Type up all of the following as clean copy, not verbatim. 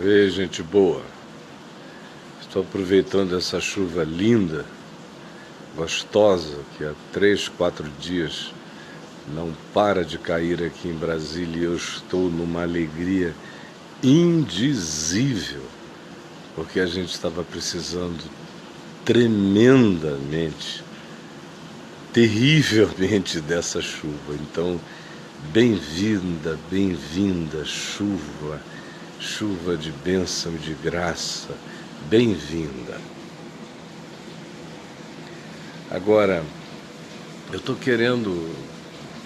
Ei, gente boa. Estou aproveitando essa chuva linda, gostosa, que há 3, 4 dias não para de cair aqui em Brasília e eu estou numa alegria indizível, porque a gente estava precisando tremendamente, terrivelmente dessa chuva. Então, bem-vinda, bem-vinda, chuva, chuva de bênção e de graça, bem-vinda. Agora, eu estou querendo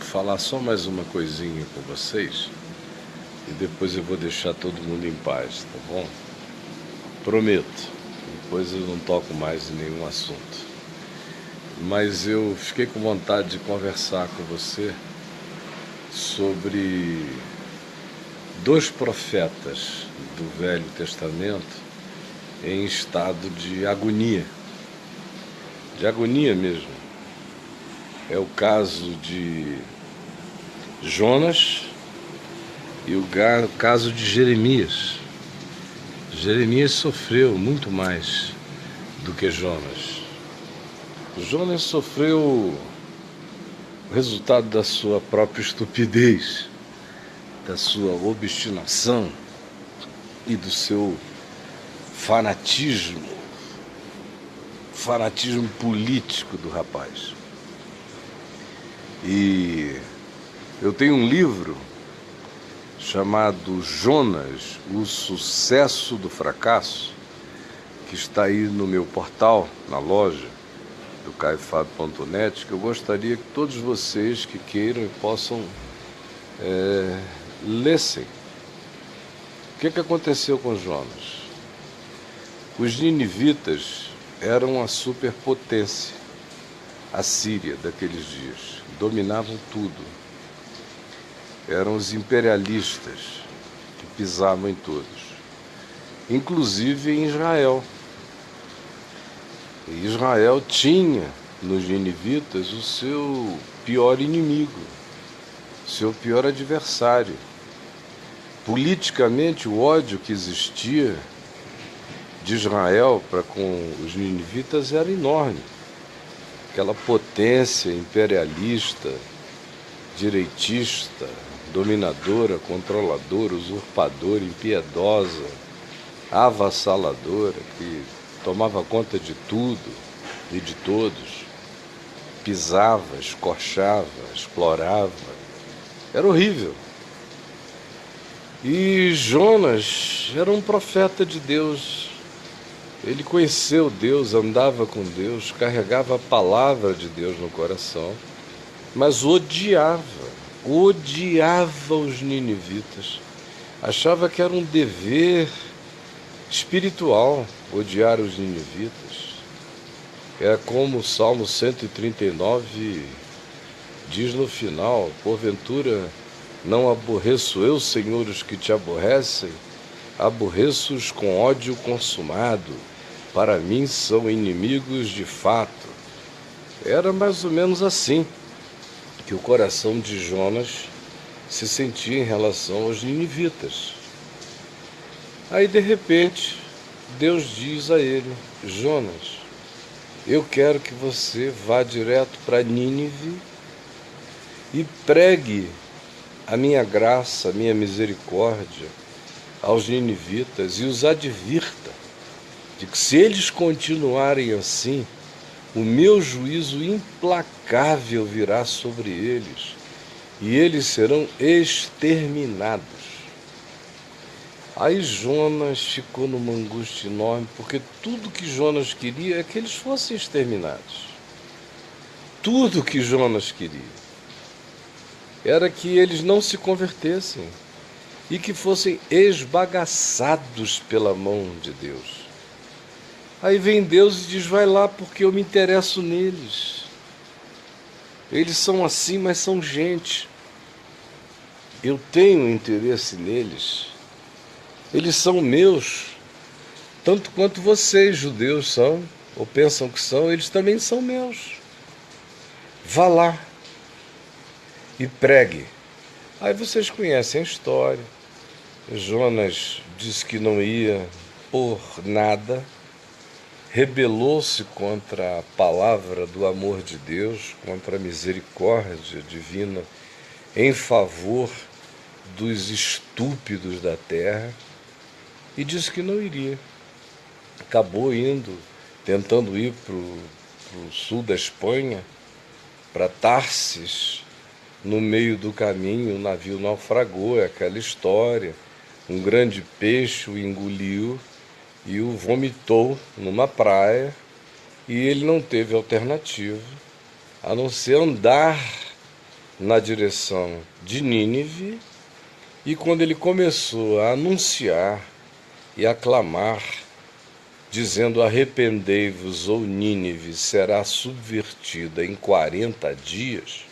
falar só mais uma coisinha com vocês e depois eu vou deixar todo mundo em paz, tá bom? Prometo, depois eu não toco mais em nenhum assunto. Mas eu fiquei com vontade de conversar com você sobre 2 profetas do Velho Testamento em estado de agonia mesmo. É o caso de Jonas e o caso de Jeremias. Jeremias sofreu muito mais do que Jonas. Jonas sofreu o resultado da sua própria estupidez, da sua obstinação e do seu fanatismo político do rapaz. E eu tenho um livro chamado Jonas, o sucesso do fracasso, que está aí no meu portal, na loja do caifado.net, que eu gostaria que todos vocês que queiram e possam lessem. O que aconteceu com Jonas? Os ninivitas eram a superpotência assíria daqueles dias, dominavam tudo. Eram os imperialistas que pisavam em todos, inclusive em Israel. E Israel tinha nos ninivitas o seu pior inimigo, o seu pior adversário. Politicamente, o ódio que existia de Israel para com os ninivitas era enorme. Aquela potência imperialista, direitista, dominadora, controladora, usurpadora, impiedosa, avassaladora, que tomava conta de tudo e de todos, pisava, escorchava, explorava. Era horrível. E Jonas era um profeta de Deus. Ele conheceu Deus, andava com Deus, carregava a palavra de Deus no coração, mas odiava os ninivitas. Achava que era um dever espiritual odiar os ninivitas. É como o Salmo 139 diz no final: porventura não aborreço eu, Senhor, os que te aborrecem? Aborreço-os com ódio consumado, para mim são inimigos de fato. Era mais ou menos assim que o coração de Jonas se sentia em relação aos ninivitas. Aí, de repente, Deus diz a ele: Jonas, eu quero que você vá direto para Nínive e pregue a minha graça, a minha misericórdia aos ninivitas e os advirta de que, se eles continuarem assim, o meu juízo implacável virá sobre eles e eles serão exterminados. Aí Jonas ficou numa angústia enorme, porque tudo que Jonas queria é que eles fossem exterminados. Tudo que Jonas queria era que eles não se convertessem e que fossem esbagaçados pela mão de Deus. Aí vem Deus e diz: vai lá, porque eu me interesso neles. Eles são assim, mas são gente. Eu tenho interesse neles. Eles são meus, tanto quanto vocês, judeus, são, ou pensam que são, eles também são meus. Vá lá e pregue. Aí vocês conhecem a história. Jonas disse que não ia por nada, rebelou-se contra a palavra do amor de Deus, contra a misericórdia divina em favor dos estúpidos da terra e disse que não iria. Acabou indo, tentando ir para o sul da Espanha, para Tarsis. No meio do caminho o navio naufragou, é aquela história. Um grande peixe o engoliu e o vomitou numa praia, e ele não teve alternativa a não ser andar na direção de Nínive. E quando ele começou a anunciar e a clamar, dizendo: arrependei-vos, ou Nínive será subvertida em 40 dias,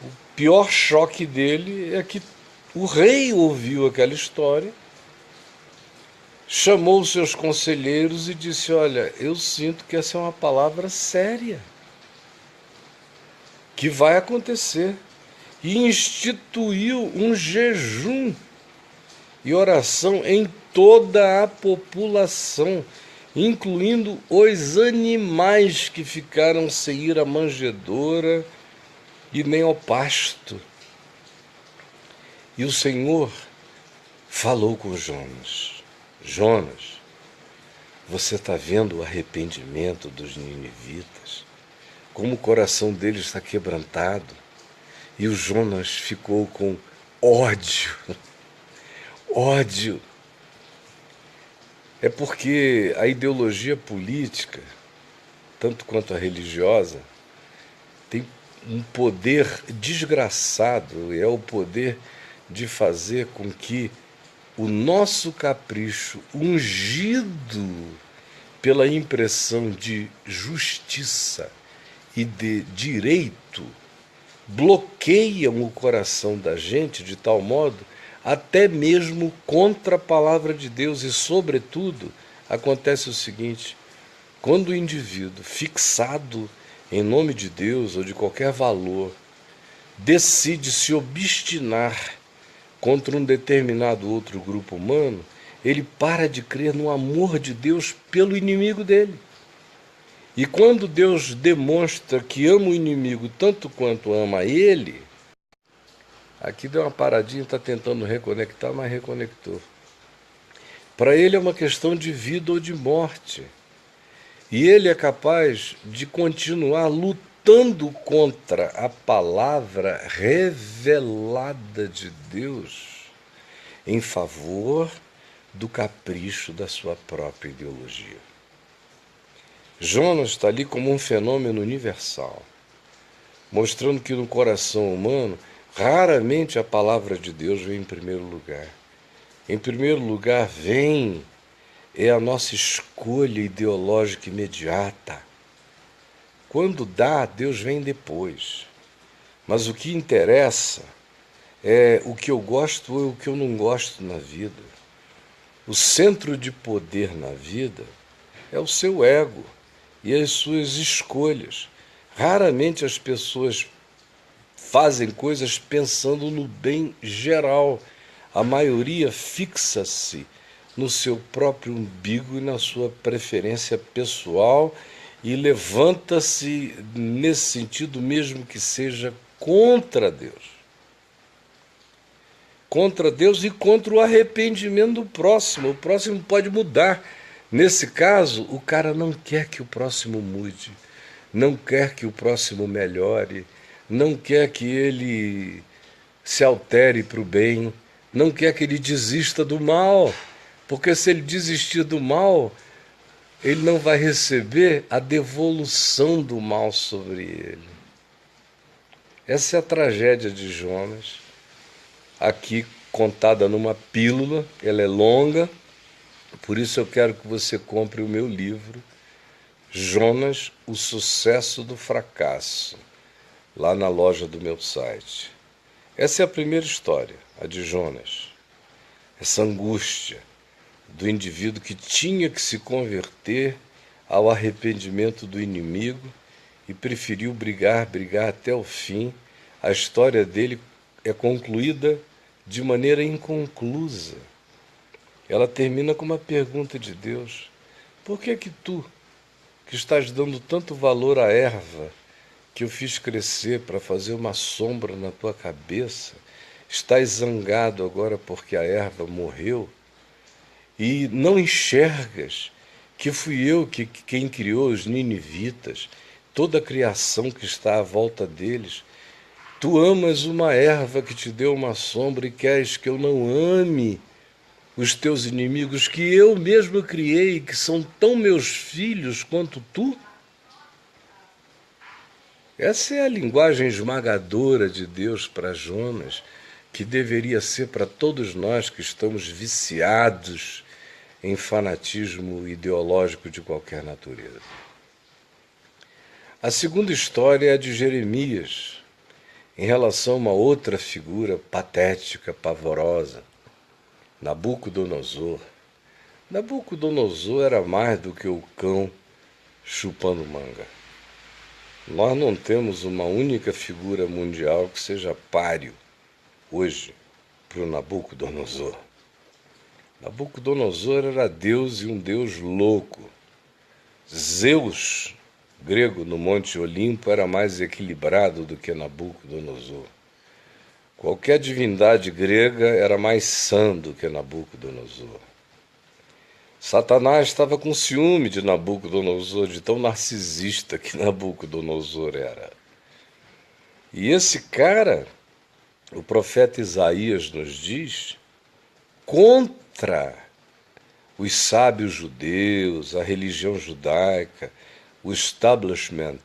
o pior choque dele é que o rei ouviu aquela história, chamou os seus conselheiros e disse: olha, eu sinto que essa é uma palavra séria, que vai acontecer. E instituiu um jejum e oração em toda a população, incluindo os animais que ficaram sem ir à manjedoura e nem ao pasto. E o Senhor falou com Jonas: Jonas, você está vendo o arrependimento dos ninivitas? Como o coração deles está quebrantado? E o Jonas ficou com ódio. Ódio. É porque a ideologia política, tanto quanto a religiosa, tem um poder desgraçado, é o poder de fazer com que o nosso capricho, ungido pela impressão de justiça e de direito, bloqueiam o coração da gente de tal modo, até mesmo contra a palavra de Deus. E, sobretudo, acontece o seguinte: quando o indivíduo, fixado em nome de Deus ou de qualquer valor, decide se obstinar contra um determinado outro grupo humano, ele para de crer no amor de Deus pelo inimigo dele. E quando Deus demonstra que ama o inimigo tanto quanto ama ele, aqui deu uma paradinha, está tentando reconectar, mas reconectou. Para ele é uma questão de vida ou de morte. E ele é capaz de continuar lutando contra a palavra revelada de Deus em favor do capricho da sua própria ideologia. Jonas está ali como um fenômeno universal, mostrando que no coração humano, raramente a palavra de Deus vem em primeiro lugar. Em primeiro lugar vem a nossa escolha ideológica imediata. Quando dá, Deus vem depois. Mas o que interessa é o que eu gosto ou o que eu não gosto na vida. O centro de poder na vida é o seu ego e as suas escolhas. Raramente as pessoas fazem coisas pensando no bem geral. A maioria fixa-se no seu próprio umbigo e na sua preferência pessoal e levanta-se nesse sentido, mesmo que seja contra Deus. Contra Deus e contra o arrependimento do próximo. O próximo pode mudar. Nesse caso, o cara não quer que o próximo mude, não quer que o próximo melhore, não quer que ele se altere para o bem, não quer que ele desista do mal, porque se ele desistir do mal, ele não vai receber a devolução do mal sobre ele. Essa é a tragédia de Jonas, aqui contada numa pílula. Ela é longa, por isso eu quero que você compre o meu livro, Jonas, o sucesso do fracasso, lá na loja do meu site. Essa é a primeira história, a de Jonas. Essa angústia do indivíduo que tinha que se converter ao arrependimento do inimigo e preferiu brigar até o fim. A história dele é concluída de maneira inconclusa. Ela termina com uma pergunta de Deus: por que tu, que estás dando tanto valor à erva que eu fiz crescer para fazer uma sombra na tua cabeça, estás zangado agora porque a erva morreu e não enxergas que fui eu quem criou os ninivitas, toda a criação que está à volta deles? Tu amas uma erva que te deu uma sombra e queres que eu não ame os teus inimigos que eu mesmo criei, que são tão meus filhos quanto tu? Essa é a linguagem esmagadora de Deus para Jonas, que deveria ser para todos nós que estamos viciados em fanatismo ideológico de qualquer natureza. A segunda história é a de Jeremias, em relação a uma outra figura patética, pavorosa, Nabucodonosor. Nabucodonosor era mais do que o cão chupando manga. Nós não temos uma única figura mundial que seja páreo hoje para o Nabucodonosor. Nabucodonosor era Deus e um Deus louco. Zeus, grego no Monte Olimpo, era mais equilibrado do que Nabucodonosor. Qualquer divindade grega era mais sã do que Nabucodonosor. Satanás estava com ciúme de Nabucodonosor, de tão narcisista que Nabucodonosor era. E esse cara, o profeta Isaías nos diz, contra os sábios judeus, a religião judaica, o establishment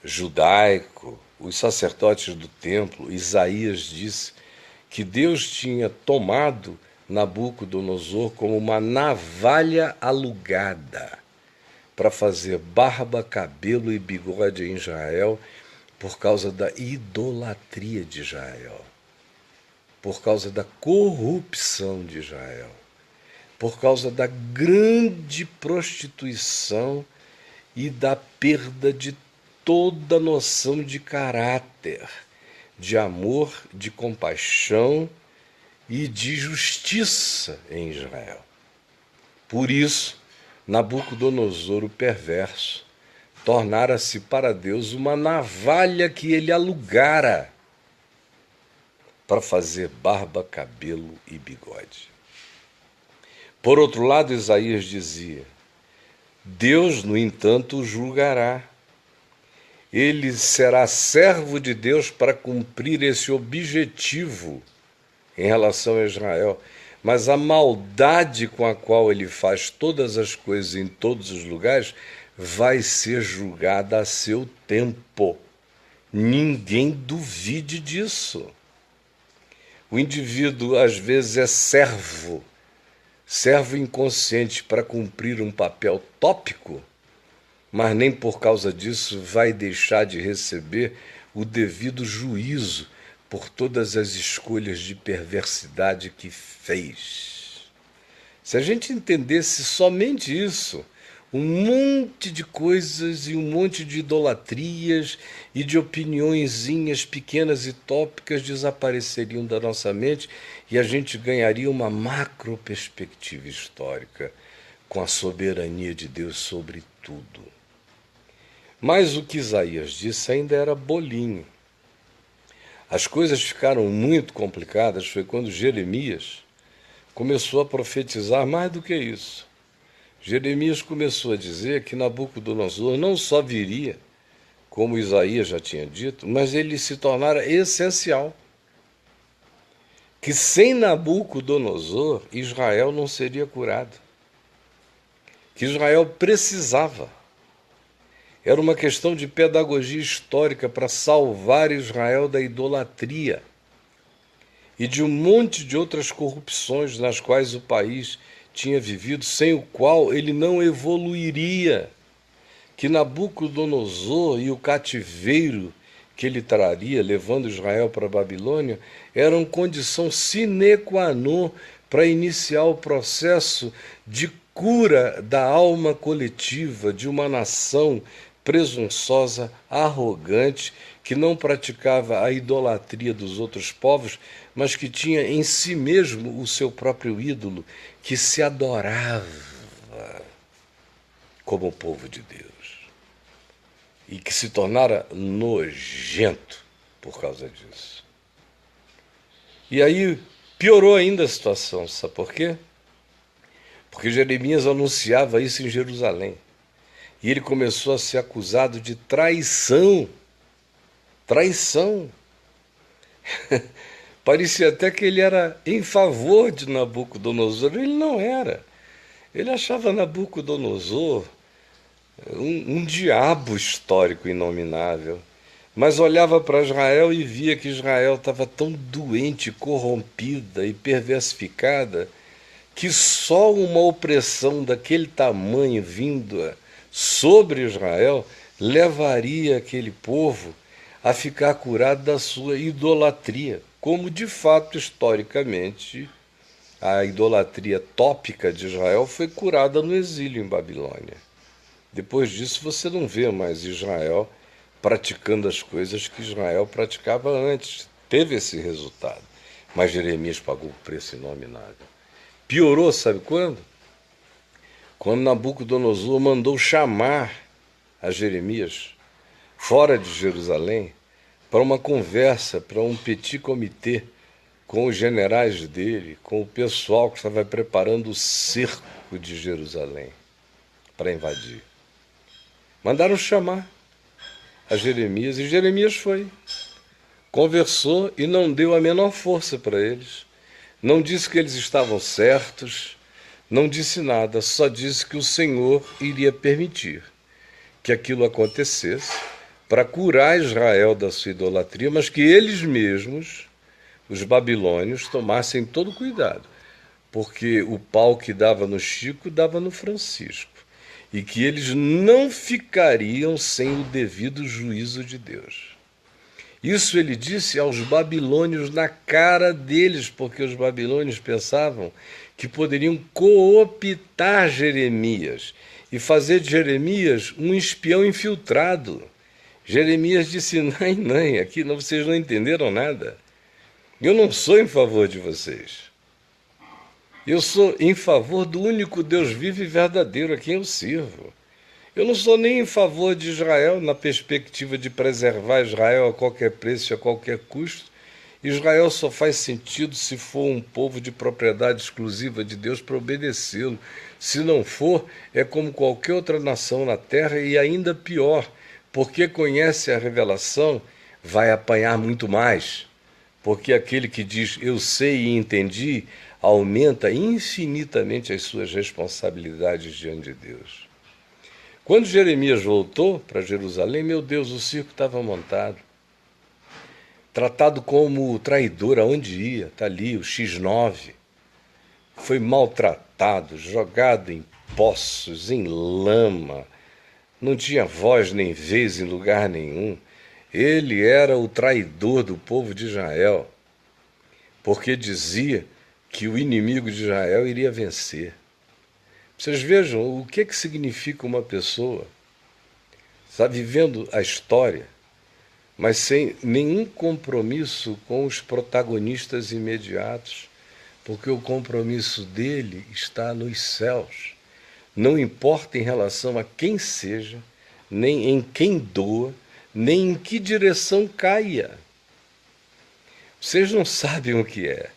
judaico, os sacerdotes do templo, Isaías disse que Deus tinha tomado Nabucodonosor como uma navalha alugada para fazer barba, cabelo e bigode em Israel por causa da idolatria de Israel, por causa da corrupção de Israel, por causa da grande prostituição e da perda de toda noção de caráter, de amor, de compaixão e de justiça em Israel. Por isso, Nabucodonosor, o perverso, tornara-se para Deus uma navalha que ele alugara para fazer barba, cabelo e bigode. Por outro lado, Isaías dizia: Deus, no entanto, o julgará. Ele será servo de Deus para cumprir esse objetivo em relação a Israel. Mas a maldade com a qual ele faz todas as coisas em todos os lugares vai ser julgada a seu tempo. Ninguém duvide disso. O indivíduo, às vezes, é servo inconsciente para cumprir um papel tópico, mas nem por causa disso vai deixar de receber o devido juízo por todas as escolhas de perversidade que fez. Se a gente entendesse somente isso, um monte de coisas e um monte de idolatrias e de opiniõezinhas pequenas e tópicas desapareceriam da nossa mente e a gente ganharia uma macro perspectiva histórica com a soberania de Deus sobre tudo. Mas o que Isaías disse ainda era bolinho. As coisas ficaram muito complicadas foi quando Jeremias começou a profetizar mais do que isso. Jeremias começou a dizer que Nabucodonosor não só viria, como Isaías já tinha dito, mas ele se tornara essencial. Que sem Nabucodonosor, Israel não seria curado. Que Israel precisava. Era uma questão de pedagogia histórica para salvar Israel da idolatria e de um monte de outras corrupções nas quais o país tinha vivido, sem o qual ele não evoluiria. Que Nabucodonosor e o cativeiro que ele traria, levando Israel para a Babilônia, eram condição sine qua non para iniciar o processo de cura da alma coletiva de uma nação presunçosa, arrogante, que não praticava a idolatria dos outros povos, mas que tinha em si mesmo o seu próprio ídolo, que se adorava como o povo de Deus e que se tornara nojento por causa disso. E aí piorou ainda a situação, sabe por quê? Porque Jeremias anunciava isso em Jerusalém. E ele começou a ser acusado de traição. Traição. Parecia até que ele era em favor de Nabucodonosor. Ele não era. Ele achava Nabucodonosor um diabo histórico inominável. Mas olhava para Israel e via que Israel estava tão doente, corrompida e perversificada, que só uma opressão daquele tamanho vinda sobre Israel levaria aquele povo a ficar curado da sua idolatria, como de fato, historicamente, a idolatria tópica de Israel foi curada no exílio em Babilônia. Depois disso você não vê mais Israel praticando as coisas que Israel praticava antes. Teve esse resultado, mas Jeremias pagou o preço inominável. Piorou, sabe quando? Quando Nabucodonosor mandou chamar a Jeremias fora de Jerusalém para uma conversa, para um petit comité com os generais dele, com o pessoal que estava preparando o cerco de Jerusalém para invadir. Mandaram chamar a Jeremias e Jeremias foi. Conversou e não deu a menor força para eles. Não disse que eles estavam certos, não disse nada, só disse que o Senhor iria permitir que aquilo acontecesse para curar Israel da sua idolatria, mas que eles mesmos, os babilônios, tomassem todo cuidado, porque o pau que dava no Chico dava no Francisco, e que eles não ficariam sem o devido juízo de Deus. Isso ele disse aos babilônios na cara deles, porque os babilônios pensavam que poderiam cooptar Jeremias e fazer de Jeremias um espião infiltrado. Jeremias disse, não, aqui não, vocês não entenderam nada. Eu não sou em favor de vocês. Eu sou em favor do único Deus vivo e verdadeiro a quem eu sirvo. Eu não sou nem em favor de Israel na perspectiva de preservar Israel a qualquer preço e a qualquer custo. Israel só faz sentido se for um povo de propriedade exclusiva de Deus para obedecê-lo. Se não for, é como qualquer outra nação na terra e ainda pior, porque conhece a revelação, vai apanhar muito mais. Porque aquele que diz eu sei e entendi, aumenta infinitamente as suas responsabilidades diante de Deus. Quando Jeremias voltou para Jerusalém, meu Deus, o circo estava montado. Tratado como traidor aonde ia, está ali, o X9. Foi maltratado, jogado em poços, em lama. Não tinha voz nem vez em lugar nenhum. Ele era o traidor do povo de Israel, porque dizia que o inimigo de Israel iria vencer. Vocês vejam o que significa uma pessoa, está vivendo a história, mas sem nenhum compromisso com os protagonistas imediatos, porque o compromisso dele está nos céus. Não importa em relação a quem seja, nem em quem doa, nem em que direção caia. Vocês não sabem o que é.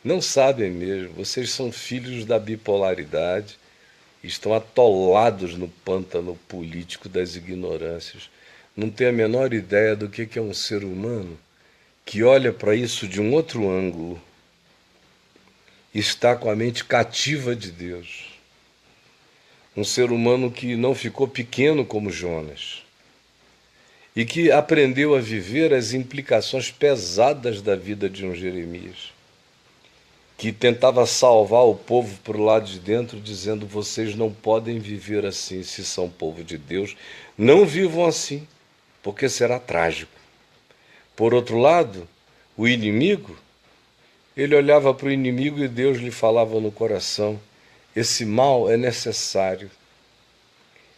Não sabem mesmo, vocês são filhos da bipolaridade, estão atolados no pântano político das ignorâncias. Não têm a menor ideia do que é um ser humano que olha para isso de um outro ângulo, está com a mente cativa de Deus. Um ser humano que não ficou pequeno como Jonas e que aprendeu a viver as implicações pesadas da vida de um Jeremias, que tentava salvar o povo por lado de dentro, dizendo, vocês não podem viver assim, se são povo de Deus, não vivam assim, porque será trágico. Por outro lado, o inimigo, ele olhava para o inimigo e Deus lhe falava no coração, esse mal é necessário,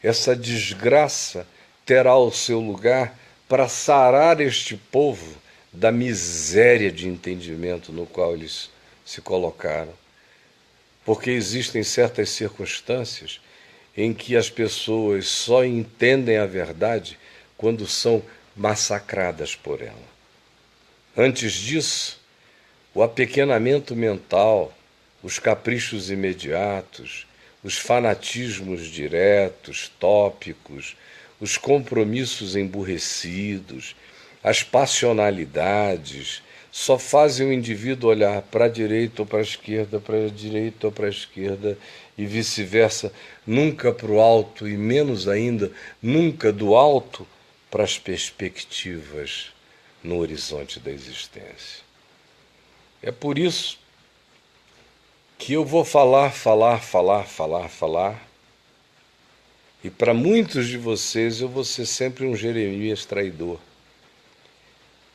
essa desgraça terá o seu lugar para sarar este povo da miséria de entendimento no qual eles se colocaram. Porque existem certas circunstâncias em que as pessoas só entendem a verdade quando são massacradas por ela. Antes disso, o apequenamento mental, os caprichos imediatos, os fanatismos diretos, tópicos, os compromissos emburrecidos, as passionalidades, só fazem o indivíduo olhar para a direita ou para a esquerda, para a direita ou para a esquerda e vice-versa, nunca para o alto e menos ainda, nunca do alto para as perspectivas no horizonte da existência. É por isso que eu vou falar, e para muitos de vocês eu vou ser sempre um Jeremias traidor.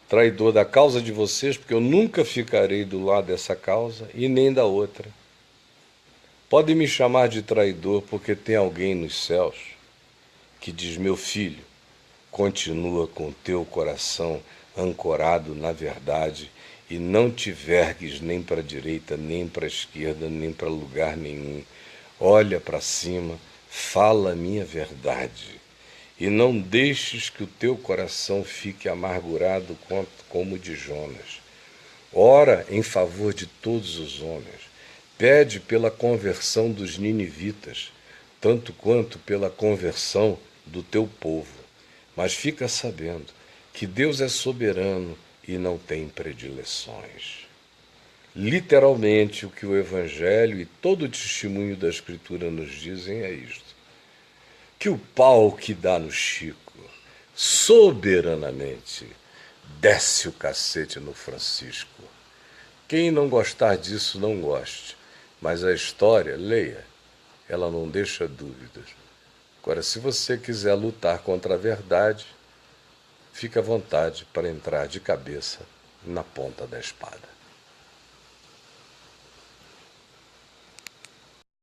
Traidor da causa de vocês, porque eu nunca ficarei do lado dessa causa e nem da outra. Podem me chamar de traidor porque tem alguém nos céus que diz: meu filho, continua com teu coração ancorado na verdade e não te vergues nem para a direita, nem para a esquerda, nem para lugar nenhum. Olha para cima, fala a minha verdade. E não deixes que o teu coração fique amargurado como o de Jonas. Ora em favor de todos os homens. Pede pela conversão dos ninivitas, tanto quanto pela conversão do teu povo. Mas fica sabendo que Deus é soberano e não tem predileções. Literalmente, o que o Evangelho e todo o testemunho da Escritura nos dizem é isto: que o pau que dá no Chico, soberanamente, desce o cacete no Francisco. Quem não gostar disso, não goste. Mas a história, leia, ela não deixa dúvidas. Agora, se você quiser lutar contra a verdade, fique à vontade para entrar de cabeça na ponta da espada.